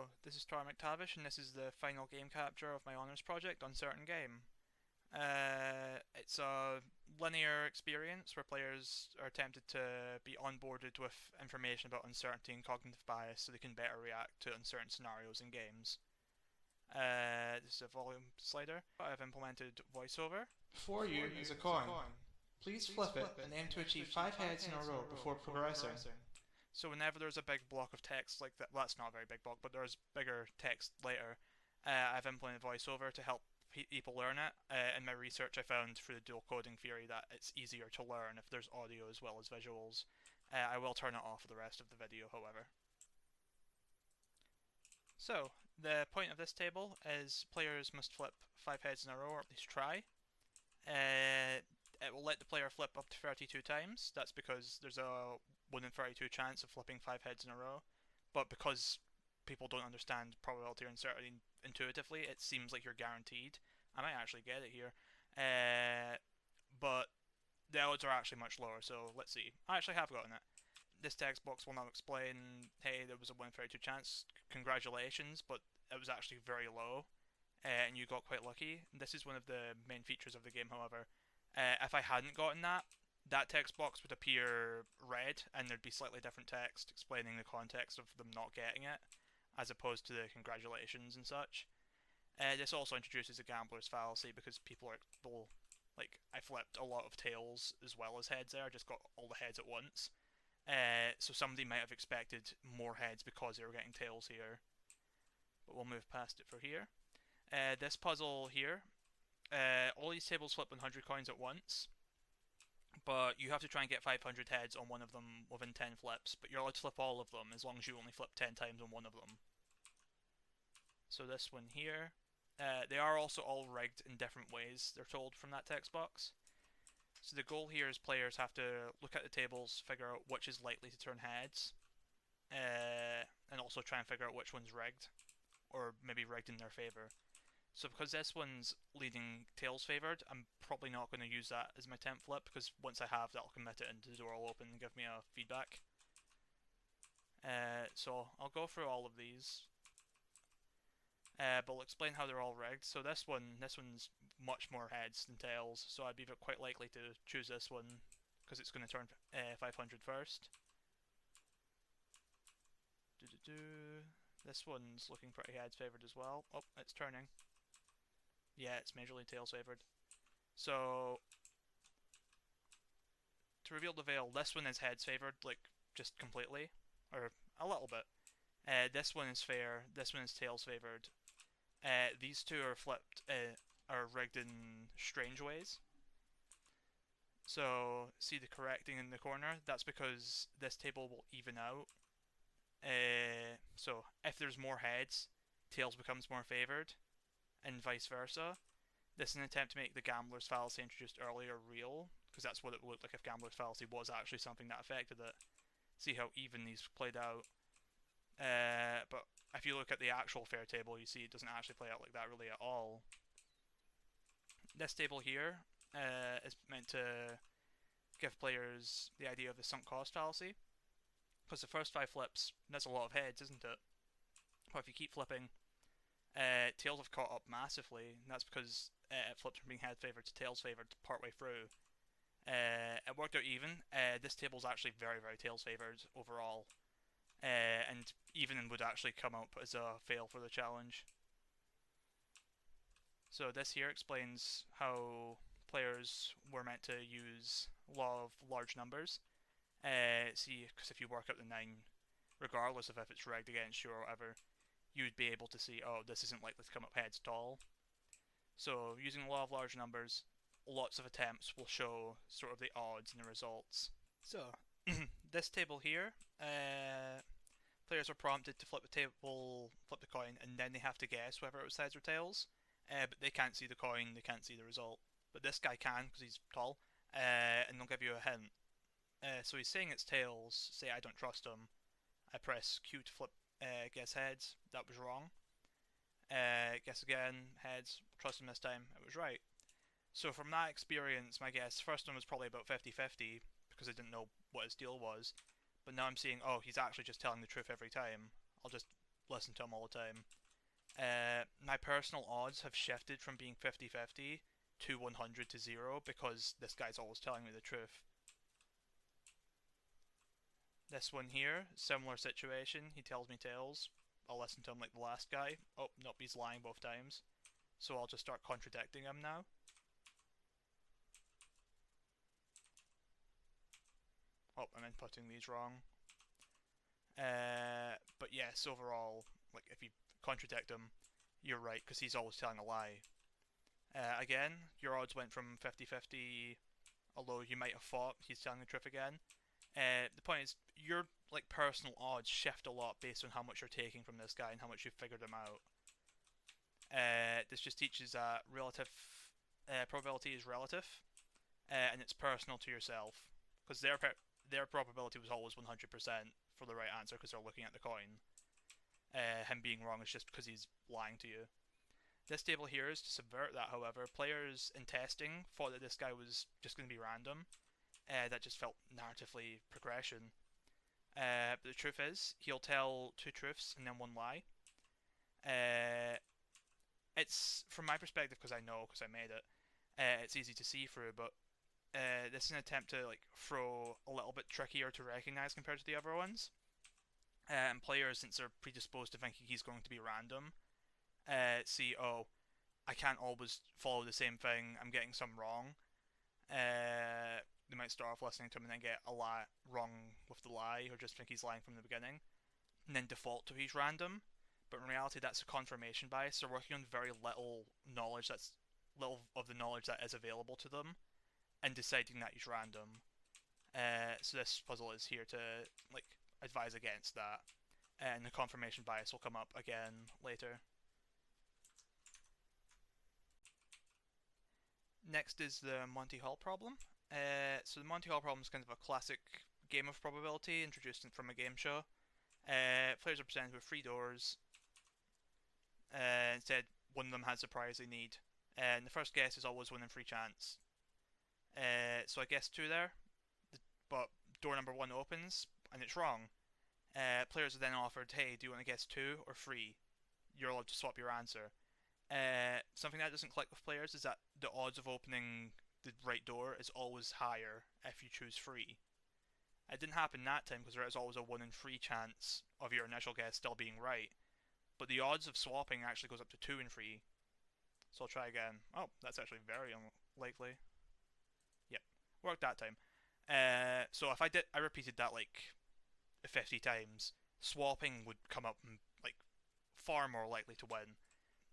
So, this is Tor McTavish, and this is the final game capture of my honours project, Uncertain Game. It's a linear experience where players are tempted to be onboarded with information about uncertainty and cognitive bias so they can better react to uncertain scenarios in games. This is a volume slider. I've implemented voiceover. Before you is a coin. Please flip it and aim to achieve 5 heads in a row before progressing. So whenever there's a big block of text like that, well, that's not a very big block, but there's bigger text later, I've implemented voiceover to help people learn it. In my research, I found through the dual coding theory that it's easier to learn if there's audio as well as visuals. I will turn it off for the rest of the video, however. So, the point of this table is players must flip 5 heads in a row, or at least try. It will let the player flip up to 32 times. That's because there's a 1 in 32 chance of flipping 5 heads in a row. But because people don't understand probability or uncertainty intuitively, it seems like you're guaranteed. I might actually get it here. But the odds are actually much lower, so let's see. I actually have gotten it. This text box will now explain, hey, there was a 1 in 32 chance, congratulations, but it was actually very low, and you got quite lucky. This is one of the main features of the game, however. If I hadn't gotten that, that text box would appear red, and there'd be slightly different text explaining the context of them not getting it, as opposed to the congratulations and such. This also introduces a gambler's fallacy because people are, like, I flipped a lot of tails as well as heads there, I just got all the heads at once. So somebody might have expected more heads because they were getting tails here. But we'll move past it for here. This puzzle here, all these tables flip 100 coins at once, but you have to try and get 500 heads on one of them within 10 flips, but you're allowed to flip all of them as long as you only flip 10 times on one of them. So this one here, they are also all rigged in different ways, they're told from that text box. So the goal here is players have to look at the tables, figure out which is likely to turn heads, and also try and figure out which one's rigged, or maybe rigged in their favour. So because this one's leading tails favoured, I'm probably not going to use that as my temp flip, because once I have, that'll commit it and the door will open and give me a feedback. So I'll go through all of these. But I'll explain how they're all rigged. So this one's much more heads than tails, so I'd be quite likely to choose this one because it's going to turn 500 first. This one's looking pretty heads favoured as well. Oh, it's turning. Yeah, it's majorly tails favoured. So, to reveal the veil, this one is heads favoured, like, just completely. Or a little bit. This one is fair, this one is tails favoured. These two are flipped, are rigged in strange ways. So, see the correcting in the corner? That's because this table will even out. So, if there's more heads, tails becomes more favoured, and vice versa. This is an attempt to make the gambler's fallacy introduced earlier real, because that's what it would look like if gambler's fallacy was actually something that affected it. See how even these played out. But if you look at the actual fair table, you see it doesn't actually play out like that really at all. This table here is meant to give players the idea of the sunk cost fallacy, because the first 5 flips, that's a lot of heads, isn't it? But if you keep flipping, tails have caught up massively, and that's because it flipped from being head favoured to tails favoured partway through. It worked out even. This table's actually very, very tails favoured overall. And even would actually come up as a fail for the challenge. So this here explains how players were meant to use law of large numbers. See, because if you work out the 9, regardless of if it's rigged against you or whatever, you'd be able to see, oh, this isn't likely to come up heads at all. So using the law of large numbers, lots of attempts will show sort of the odds and the results. So this table here, players are prompted to flip the coin, and then they have to guess whether it was heads or tails. But they can't see the coin, they can't see the result. But this guy can, because he's tall, and they'll give you a hint. So he's saying it's tails, say I don't trust him. I press Q to flip, guess heads, that was wrong. Guess again, heads, trust him this time, it was right. So from that experience, my guess, first one was probably about 50-50, because I didn't know what his deal was. But now I'm seeing, oh, he's actually just telling the truth every time. I'll just listen to him all the time. My personal odds have shifted from being 50-50 to 100 to 0 because this guy's always telling me the truth. This one here, similar situation, he tells me tales. I'll listen to him like the last guy. Oh, nope, he's lying both times. So I'll just start contradicting him now. Oh, I'm inputting these wrong. But yes, overall, like if you contradict him, you're right, because he's always telling a lie. Again, your odds went from 50-50, although you might have thought he's telling the truth again. The point is, your like personal odds shift a lot based on how much you're taking from this guy and how much you've figured him out. This just teaches that relative probability is relative, and it's personal to yourself, because their probability was always 100% for the right answer because they're looking at the coin. Him being wrong is just because he's lying to you. This table here is to subvert that, however. Players in testing thought that this guy was just going to be random. That just felt narratively progression. But the truth is, he'll tell 2 truths and then 1 lie. It's, from my perspective, because I know, because I made it, it's easy to see through, but this is an attempt to like throw a little bit trickier to recognize compared to the other ones. And players, since they're predisposed to thinking he's going to be random, see, oh, I can't always follow the same thing, I'm getting some wrong. They might start off listening to him and then get a lie wrong with the lie, or just think he's lying from the beginning, and then default to he's random. But in reality, that's a confirmation bias. They're working on very little knowledge, that's little of the knowledge that is available to them, and deciding that he's random. So this puzzle is here to like advise against that, and the confirmation bias will come up again later. Next is the Monty Hall problem. So the Monty Hall problem is kind of a classic game of probability introduced from a game show. Players are presented with 3 doors. Instead, one of them has the prize they need. And the first guess is always 1 in 3 chance. So I guessed 2 there, but door number 1 opens, and it's wrong. Players are then offered, hey, do you want to guess 2 or 3? You're allowed to swap your answer. Something that doesn't click with players is that the odds of opening the right door is always higher if you choose 3. It didn't happen that time because there is always a 1 in 3 chance of your initial guess still being right, but the odds of swapping actually goes up to 2 in 3. So I'll try again. Oh, that's actually very unlikely. Yep, worked that time. So if I repeated that like 50 times, swapping would come up like far more likely to win.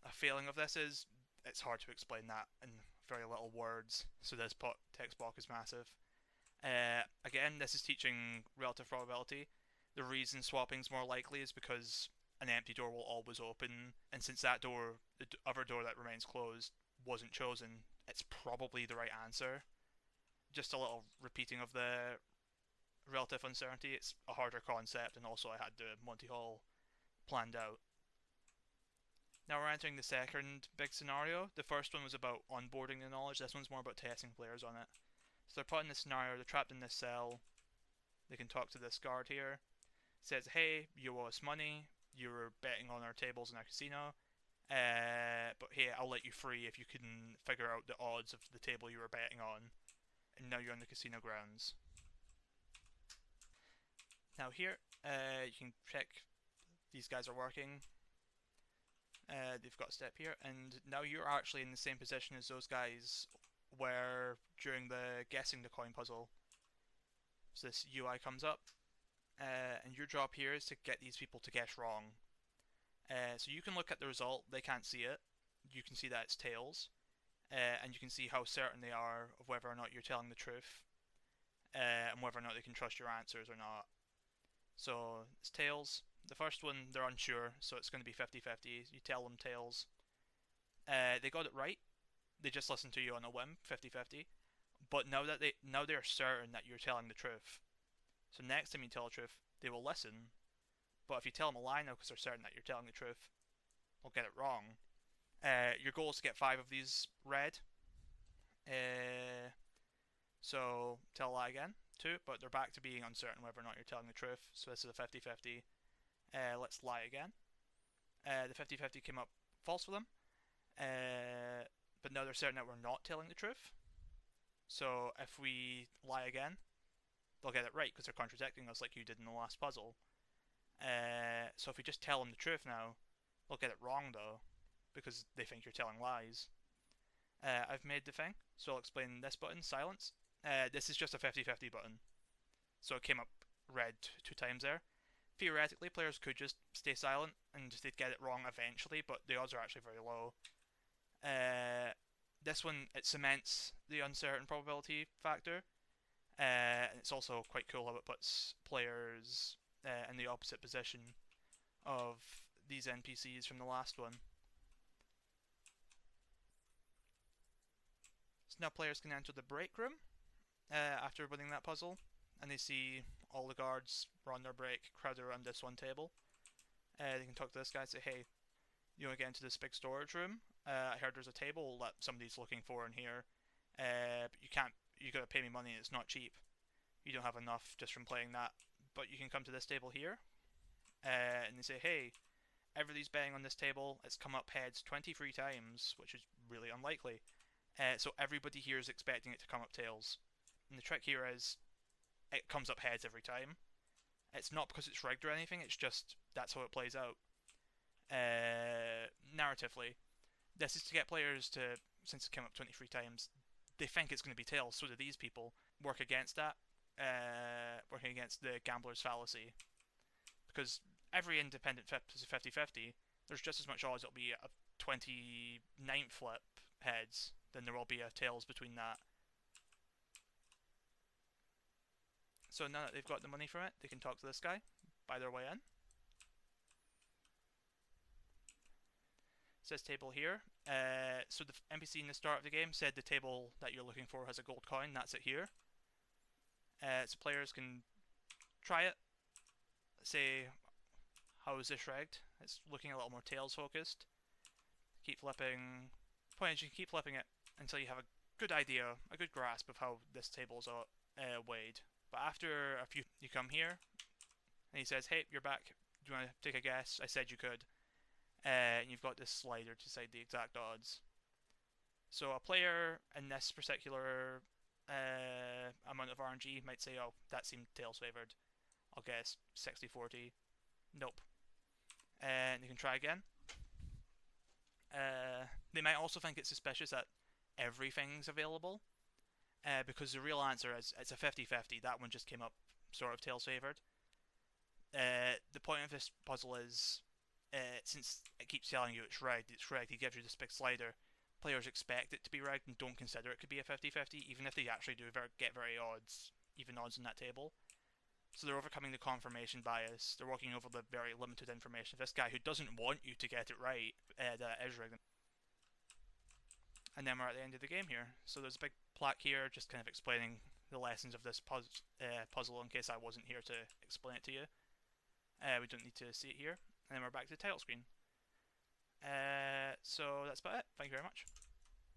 A failing of this is it's hard to explain that in very little words, so this text block is massive. Again, this is teaching relative probability. The reason swapping's more likely is because an empty door will always open, and since that door, the other door that remains closed, wasn't chosen, it's probably the right answer. Just a little repeating of the relative uncertainty. It's a harder concept, and also I had the Monty Hall planned out. Now we're entering the second big scenario. The first one was about onboarding the knowledge. This one's more about testing players on it. So they're put in this scenario, they're trapped in this cell. They can talk to this guard here. It says, hey, you owe us money. You were betting on our tables in our casino. But hey, I'll let you free if you can figure out the odds of the table you were betting on. And now you're on the casino grounds. Now here, you can check these guys are working. They've got a step here, and now you're actually in the same position as those guys were during the guessing the coin puzzle. So this UI comes up, and your job here is to get these people to guess wrong. So you can look at the result, they can't see it. You can see that it's tails, and you can see how certain they are of whether or not you're telling the truth, and whether or not they can trust your answers or not. So it's tails. The first one, they're unsure, so it's going to be 50-50. You tell them tails. They got it right. They just listened to you on a whim, 50-50. But now they're certain that you're telling the truth. So next time you tell the truth, they will listen. But if you tell them a lie now because they're certain that you're telling the truth, they'll get it wrong. Your goal is to get 5 of these red. So tell a lie again, 2, but they're back to being uncertain whether or not you're telling the truth. So this is a 50-50. Let's lie again. The 50-50 came up false for them, but now they're certain that we're not telling the truth. So if we lie again, they'll get it right because they're contradicting us like you did in the last puzzle. So if we just tell them the truth now, they'll get it wrong though, because they think you're telling lies. I've made the thing, so I'll explain this button, silence. This is just a 50-50 button. So it came up red 2 times there. Theoretically, players could just stay silent and they'd get it wrong eventually, but the odds are actually very low. This one, it cements the uncertain probability factor. It's also quite cool how it puts players in the opposite position of these NPCs from the last one. So now players can enter the break room after winning that puzzle, and they see all the guards are on their break, crowded around this one table. They can talk to this guy and say, hey, you want to get into this big storage room? I heard there's a table that somebody's looking for in here, but you gotta pay me money and it's not cheap. You don't have enough just from playing that, but you can come to this table here, and they say, hey, everybody's betting on this table, it's come up heads 23 times, which is really unlikely. So everybody here is expecting it to come up tails. And the trick here is, it comes up heads every time. It's not because it's rigged or anything, it's just, that's how it plays out. Narratively, this is to get players to, since it came up 23 times, they think it's going to be tails, so do these people. Work against that, working against the gambler's fallacy. Because every independent flip is a 50-50, there's just as much odds it'll be a 29th flip heads than there will be a tails between that. So now that they've got the money from it, they can talk to this guy, buy their way in. It says table here. So the NPC in the start of the game said the table that you're looking for has a gold coin, that's it here. So players can try it, say, how is this rigged? It's looking a little more tails focused. Keep flipping. The point is you can keep flipping it until you have a good idea, a good grasp of how this table's weighed. But after a few, you come here, and he says, hey, you're back. Do you want to take a guess? I said you could. And you've got this slider to decide the exact odds. So a player in this particular amount of RNG might say, oh, that seemed tails favored. I'll guess 60-40. Nope. And you can try again. They might also think it's suspicious that everything's available, because the real answer is it's a 50-50. That one just came up sort of tails favored. The point of this puzzle is, since it keeps telling you it's rigged, he gives you this big slider. Players expect it to be rigged and don't consider it could be a 50-50, even if they actually do get very even odds in that table. So they're overcoming the confirmation bias. They're working over the very limited information of this guy who doesn't want you to get it right, that is rigged. And then we're at the end of the game here. So there's a big plaque here just kind of explaining the lessons of this puzzle in case I wasn't here to explain it to you. We don't need to see it here. And then we're back to the title screen. So that's about it. Thank you very much.